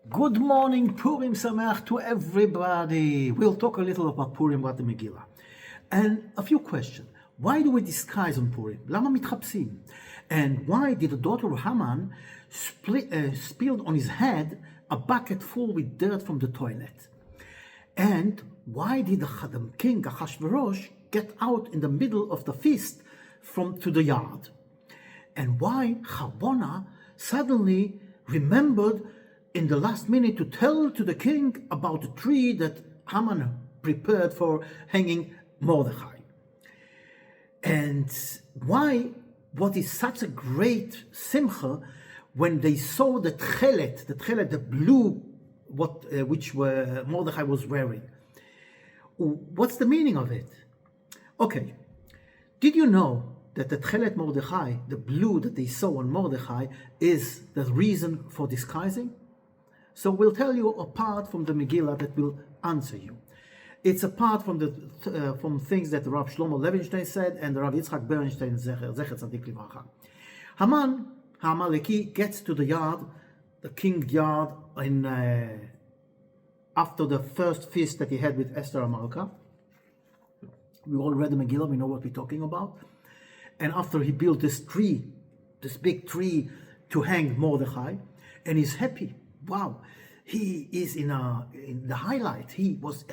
Good morning, Purim Sameach to everybody. We'll talk a little about Purim, what the Megillah. And a few questions. Why do we disguise on Purim? למה מתחפשים? And why did the daughter of Haman spilled on his head a bucket full with dirt from the toilet? And why did the king Ahasuerus get out in the middle of the feast to the yard? And why Harbona suddenly remembered in the last minute to tell to the king about the tree that Haman prepared for hanging Mordechai. And why what is such a great simcha when they saw the tchelet, the blue, which Mordechai was wearing. What's the meaning of it? Okay, did you know that the tchelet Mordechai, the blue that they saw on Mordechai, is the reason for disguising? So we'll tell you a part from the Megillah that will answer you. It's a part from things that Rav Shlomo Levinstein said and Rav Yitzchak Bernstein, Zecher Tzadik Livracha. Haman, Ha'amaleki, gets to the yard, the king's yard, after the first feast that he had with Esther Amalka. We all read the Megillah, we know what we're talking about. And after he built this tree, this big tree to hang Mordechai, and he's happy. Wow, he is in the highlight. He was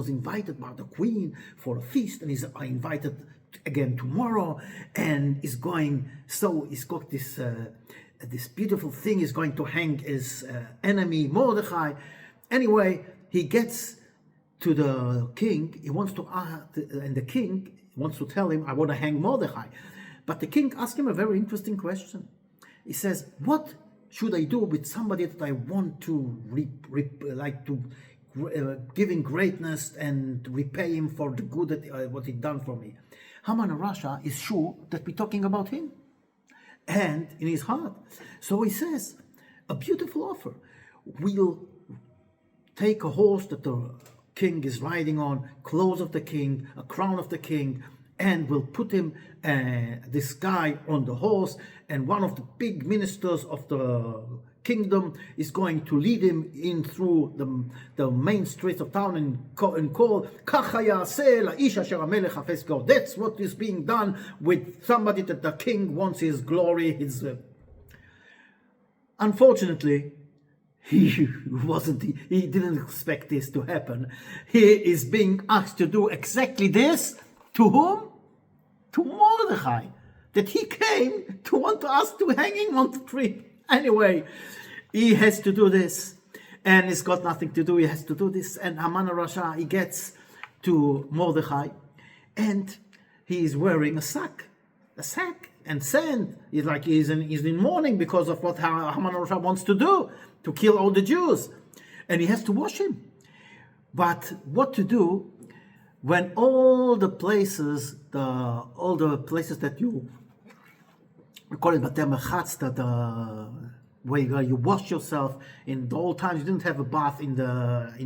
invited by the queen for a feast, and he's invited again tomorrow, and he's going. So he's got this beautiful thing. He's going to hang his enemy Mordechai. Anyway, he gets to the king. He wants to, and the king wants to tell him, "I want to hang Mordechai," but the king asks him a very interesting question. He says, "What should I do with somebody that I want to give him greatness and repay him for the good that what he done for me?" Haman Rasha is sure that we're talking about him, and in his heart. So he says, a beautiful offer. We'll take a horse that the king is riding on, clothes of the king, a crown of the king, and we'll put him, this guy on the horse, and one of the big ministers of the kingdom is going to lead him in through the main streets of town and call, that's what is being done with somebody that the king wants his glory, Unfortunately, he didn't expect this to happen. He is being asked to do exactly this. To whom? To Mordechai. That he came to want to ask to hang him on the tree. Anyway, he has to do this. And it's got nothing to do. He has to do this. And Haman Rasha, he gets to Mordechai. And he is wearing a sack and sand. He's in mourning because of what Haman Rasha wants to do, to kill all the Jews. And he has to wash him. But what to do when all the places that you call it Batei Merchatz, where you wash yourself, in the old times you didn't have a bath in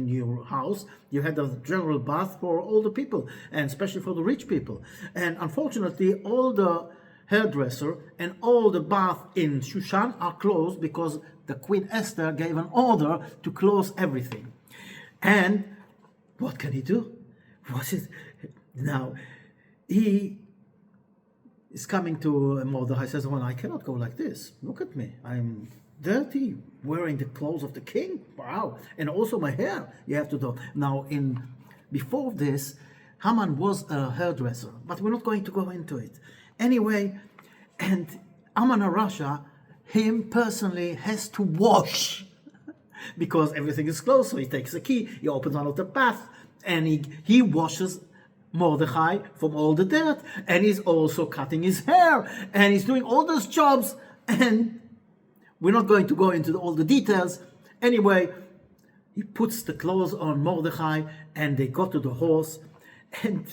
your house. You had a general bath for all the people, and especially for the rich people. And unfortunately, all the hairdresser and all the bath in Shushan are closed because the Queen Esther gave an order to close everything. And what can he do? Now, he is coming to Mordechai, says, "Well, I cannot go like this. Look at me. I'm dirty, wearing the clothes of the king. Wow. And also my hair, you have to do." Now, before this, Haman was a hairdresser, but we're not going to go into it. Anyway, and Haman Rasha, him personally, has to wash because everything is closed. So he takes a key, he opens one of the bath, and he washes Mordechai from all the dirt, and he's also cutting his hair, and he's doing all those jobs, and we're not going to go into all the details. Anyway, he puts the clothes on Mordechai, and they go to the horse, and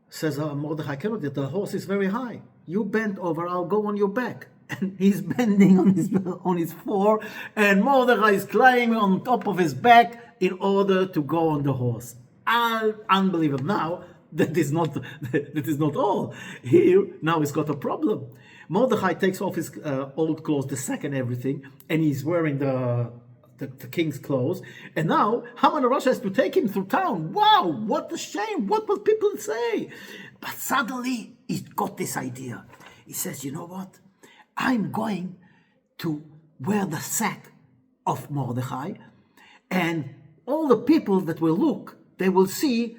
says, Mordechai cannot, the horse is very high. You bend over, I'll go on your back. And he's bending on his fore, and Mordechai is climbing on top of his back in order to go on the horse. Unbelievable. Now, that is not all. Here, now he's got a problem. Mordechai takes off his old clothes, the sack and everything, and he's wearing the king's clothes. And now Haman and Russia has to take him through town. Wow, what a shame. What will people say? But suddenly he got this idea. He says, you know what? I'm going to wear the sack of Mordechai, and all the people that will look, they will see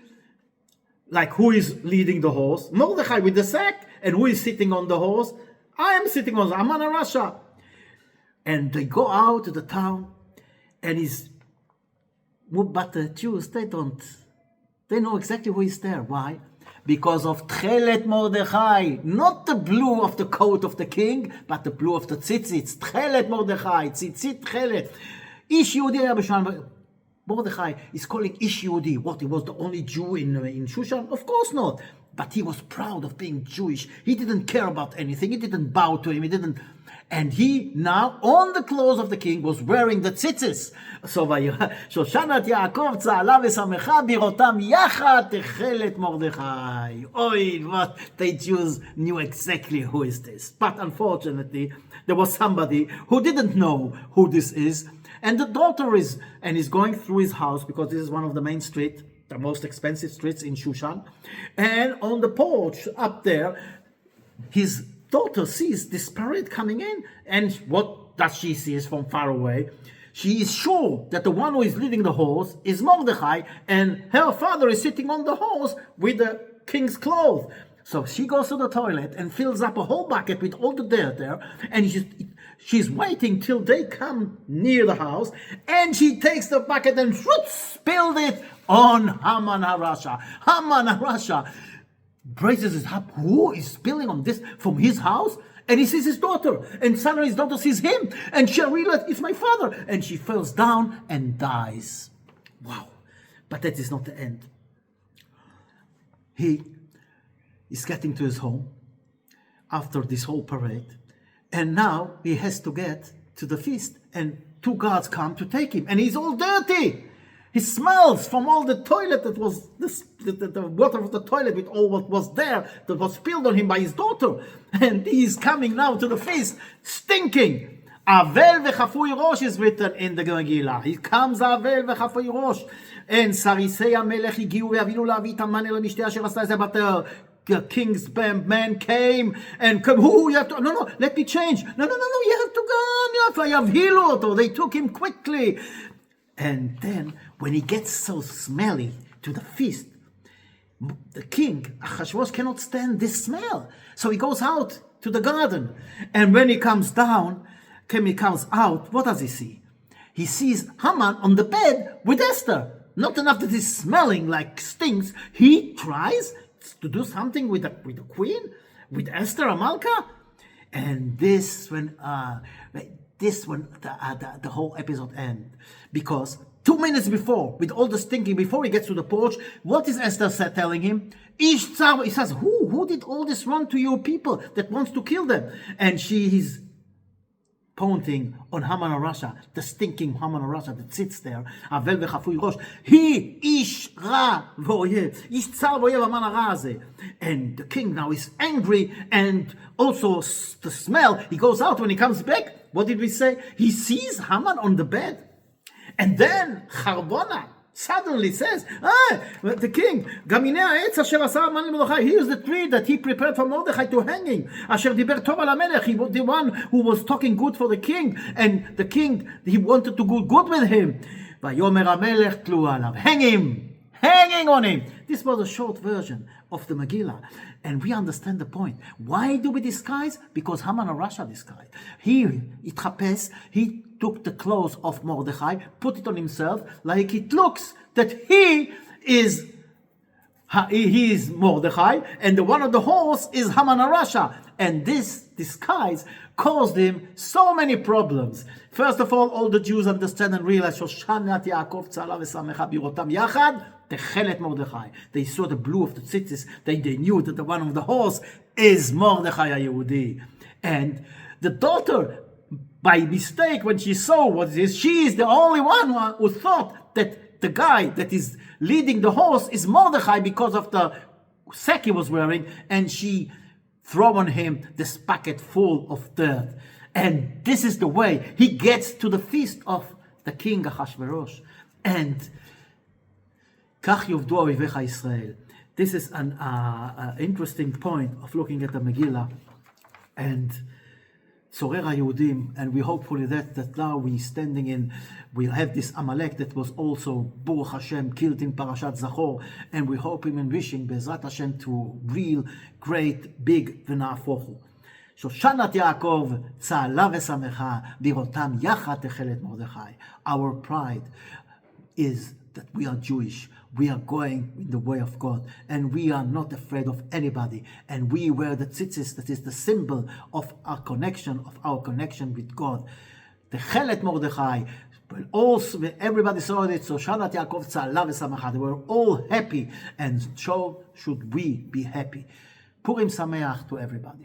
like who is leading the horse, Mordechai with the sack, and who is sitting on the horse. I am sitting on Haman and Russia. And they go out to the town, and but the Jews, they know exactly who is there. Why? Because of Tchelet Mordechai, not the blue of the coat of the king, but the blue of the tzitzit. Tchelet Mordechai, tzitzit Tchelet. Ish Yehudi היה בשושן. Mordechai is calling Ish Yehudi. What, he was the only Jew in Shushan? Of course not. But he was proud of being Jewish. He didn't care about anything. He didn't bow to him. He didn't. And he now, on the clothes of the king, was wearing the tzitzis. So, שושנת יעקב צהלה ושמחה בראותם יחד תכלת מרדכי. Oy, what? The Jews knew exactly who is this. But unfortunately, there was somebody who didn't know who this is. And the daughter is going through his house, because this is one of the main streets, the most expensive streets in Shushan. And on the porch up there, his daughter sees this parade coming in. And what does she see from far away? She is sure that the one who is leading the horse is Mordechai, and her father is sitting on the horse with the king's clothes. So she goes to the toilet and fills up a whole bucket with all the dirt there, and she's waiting till they come near the house, and she takes the bucket and spilled it on Haman HaRasha. Haman HaRasha raises his up. Who is spilling on this from his house? And he sees his daughter, and suddenly his daughter sees him, and she realizes it's my father, and she falls down and dies. Wow. But that is not the end. He is getting to his home after this whole parade, and now he has to get to the feast, and two guards come to take him, and he's all dirty. He smells from all the toilet that was the water of the toilet with all what was there that was spilled on him by his daughter, and he is coming now to the feast stinking. Avel v'chafui rosh is written in the Megillah. He comes avel v'chafui rosh, and Sarisei HaMelech הגיעו והביאו להביא את המן אל המשתה אשר עשתה איזה בתר. The king's man came and come. Who you have to? No, let me change. No, you have to go. You have hilot. They took him quickly. And then, when he gets so smelly to the feast, the king, Achashverosh, cannot stand this smell. So he goes out to the garden. And when he comes out, what does he see? He sees Haman on the bed with Esther. Not enough that he's smelling like stinks. He tries to do something with the queen, with Esther Amalka. And this when the whole episode ends, because 2 minutes before, with all the stinking, before he gets to the porch, what is Esther telling him? He says, who did all this wrong to your people that wants to kill them? And she is pointing on Haman HaRasha, the stinking Haman HaRasha that sits there. Avel v'chafui rosh. He ish ra v'oyev. Ish tzar v'oyev Haman hara hazeh. And the king now is angry, and also the smell. He goes out. When he comes back, what did we say? He sees Haman on the bed. And then Charbona suddenly says, the king, Gamine ha'etz asher asa Haman leMordechai. Here's the tree that he prepared for Mordechai to hanging. Asher diber tov al hamelech. He was the one who was talking good for the king, and the king, he wanted to go good with him. Vayomer hamelech tlu alav. Hanging on him. This was a short version of the Megillah, and we understand the point. Why do we disguise? Because Haman HaRasha disguised. He took the clothes of Mordechai, put it on himself, like it looks that he is Mordechai, and the one on the horse is Haman HaRasha. And this disguise caused him so many problems. First of all the Jews understand and realize Shoshanat Yaakov tzala v'samecha birotam yachad techelet Mordechai. They saw the blue of the tzitzis. They knew that the one on the horse is Mordechai HaYehudi. And the daughter, by mistake, when she saw what it is, she is the only one who thought that the guy that is leading the horse is Mordechai because of the sack he was wearing, and she throw on him this bucket full of dirt. And this is the way he gets to the feast of the king Ahasuerus. And Kach yuvdu oivecha Israel. This is an interesting point of looking at the Megillah and Tzorer HaYehudim, and we hopefully that now we have this Amalek that was also Baruch Hashem killed in Parashat Zachor, and we're hoping and wishing Bezrat Hashem to real great big v'na'afochu. שושנת יעקב צהלה ושמחה בראותם יחד תכלת מרדכי. Our pride is that we are Jewish. We are going in the way of God, and we are not afraid of anybody. And we wear the tzitzis, that is the symbol of our connection with God. Techelet Mordechai. But also, everybody saw it. So Shanat Yaakov Tzala v'Samachat. They were all happy, and so should we be happy. Purim Sameach to everybody.